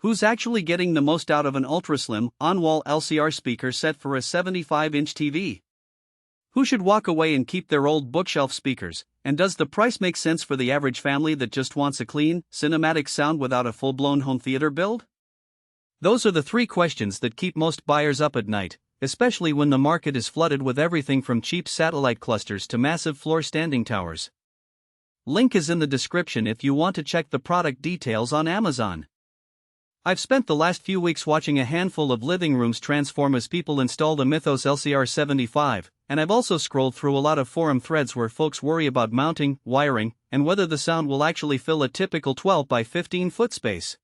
Who's actually getting the most out of an ultra-slim, on-wall LCR speaker set for a 75-inch TV? Who should walk away and keep their old bookshelf speakers, and does the price make sense for the average family that just wants a clean, cinematic sound without a full-blown home theater build? Those are the three questions that keep most buyers up at night, especially when the market is flooded with everything from cheap satellite clusters to massive floor-standing towers. Link is in the description if you want to check the product details on Amazon. I've spent the last few weeks watching a handful of living rooms transform as people install the Mythos LCR-75, and I've also scrolled through a lot of forum threads where folks worry about mounting, wiring, and whether the sound will actually fill a typical 12 by 15 foot space.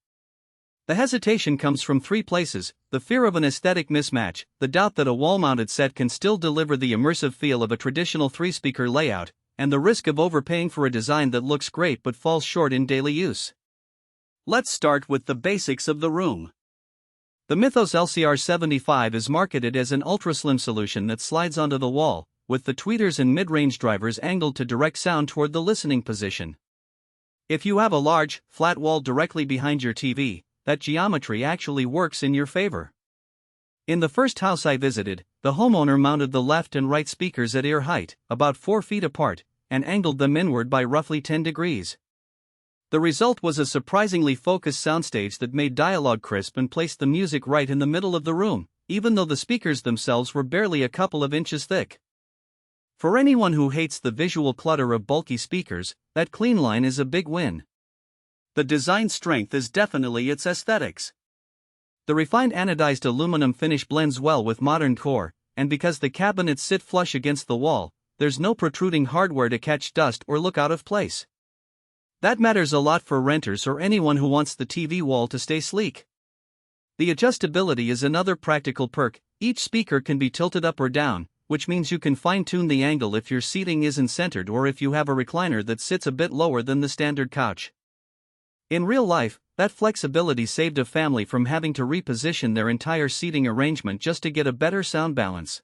The hesitation comes from three places: the fear of an aesthetic mismatch, the doubt that a wall-mounted set can still deliver the immersive feel of a traditional three-speaker layout, and the risk of overpaying for a design that looks great but falls short in daily use. Let's start with the basics of the room. The Mythos LCR-75 is marketed as an ultra-slim solution that slides onto the wall, with the tweeters and mid-range drivers angled to direct sound toward the listening position. If you have a large, flat wall directly behind your TV, that geometry actually works in your favor. In the first house I visited, the homeowner mounted the left and right speakers at ear height, about 4 feet apart, and angled them inward by roughly 10 degrees. The result was a surprisingly focused soundstage that made dialogue crisp and placed the music right in the middle of the room, even though the speakers themselves were barely a couple of inches thick. For anyone who hates the visual clutter of bulky speakers, that clean line is a big win. The design strength is definitely its aesthetics. The refined anodized aluminum finish blends well with modern core, and because the cabinets sit flush against the wall, there's no protruding hardware to catch dust or look out of place. That matters a lot for renters or anyone who wants the TV wall to stay sleek. The adjustability is another practical perk. Each speaker can be tilted up or down, which means you can fine-tune the angle if your seating isn't centered or if you have a recliner that sits a bit lower than the standard couch. In real life, that flexibility saved a family from having to reposition their entire seating arrangement just to get a better sound balance.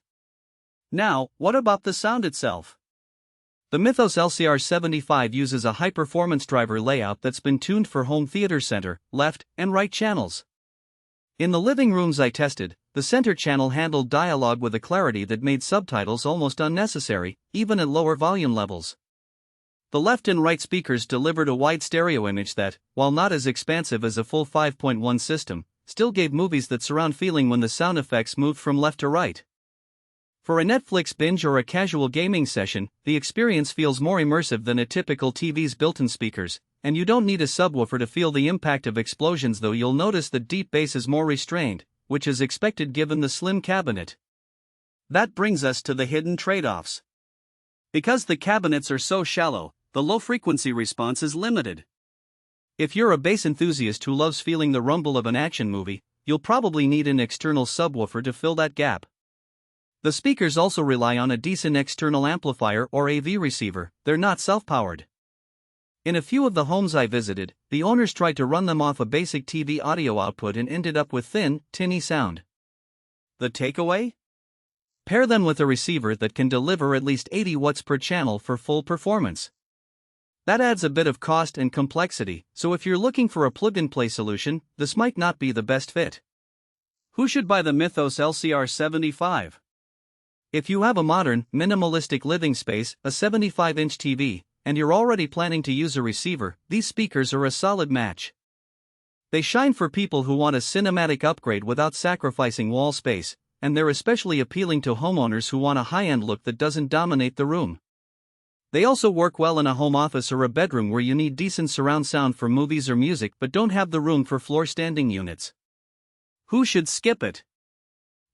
Now, what about the sound itself? The Mythos LCR-75 uses a high-performance driver layout that's been tuned for home theater center, left, and right channels. In the living rooms I tested, the center channel handled dialogue with a clarity that made subtitles almost unnecessary, even at lower volume levels. The left and right speakers delivered a wide stereo image that, while not as expansive as a full 5.1 system, still gave movies that surround feeling when the sound effects moved from left to right. For a Netflix binge or a casual gaming session, the experience feels more immersive than a typical TV's built-in speakers, and you don't need a subwoofer to feel the impact of explosions, though you'll notice that deep bass is more restrained, which is expected given the slim cabinet. That brings us to the hidden trade-offs. Because the cabinets are so shallow, the low-frequency response is limited. If you're a bass enthusiast who loves feeling the rumble of an action movie, you'll probably need an external subwoofer to fill that gap. The speakers also rely on a decent external amplifier or AV receiver. They're not self-powered. In a few of the homes I visited, the owners tried to run them off a basic TV audio output and ended up with thin, tinny sound. The takeaway? Pair them with a receiver that can deliver at least 80 watts per channel for full performance. That adds a bit of cost and complexity, so if you're looking for a plug-and-play solution, this might not be the best fit. Who should buy the Mythos LCR-75? If you have a modern, minimalistic living space, a 75-inch TV, and you're already planning to use a receiver, these speakers are a solid match. They shine for people who want a cinematic upgrade without sacrificing wall space, and they're especially appealing to homeowners who want a high-end look that doesn't dominate the room. They also work well in a home office or a bedroom where you need decent surround sound for movies or music but don't have the room for floor-standing units. Who should skip it?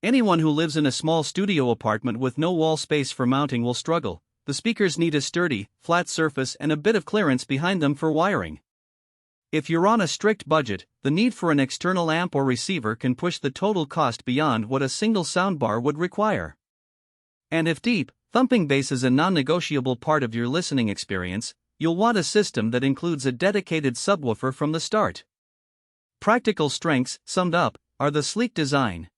Anyone who lives in a small studio apartment with no wall space for mounting will struggle. The speakers need a sturdy, flat surface and a bit of clearance behind them for wiring. If you're on a strict budget, the need for an external amp or receiver can push the total cost beyond what a single soundbar would require. And if deep, thumping bass is a non-negotiable part of your listening experience, you'll want a system that includes a dedicated subwoofer from the start. Practical strengths, summed up, are the sleek design,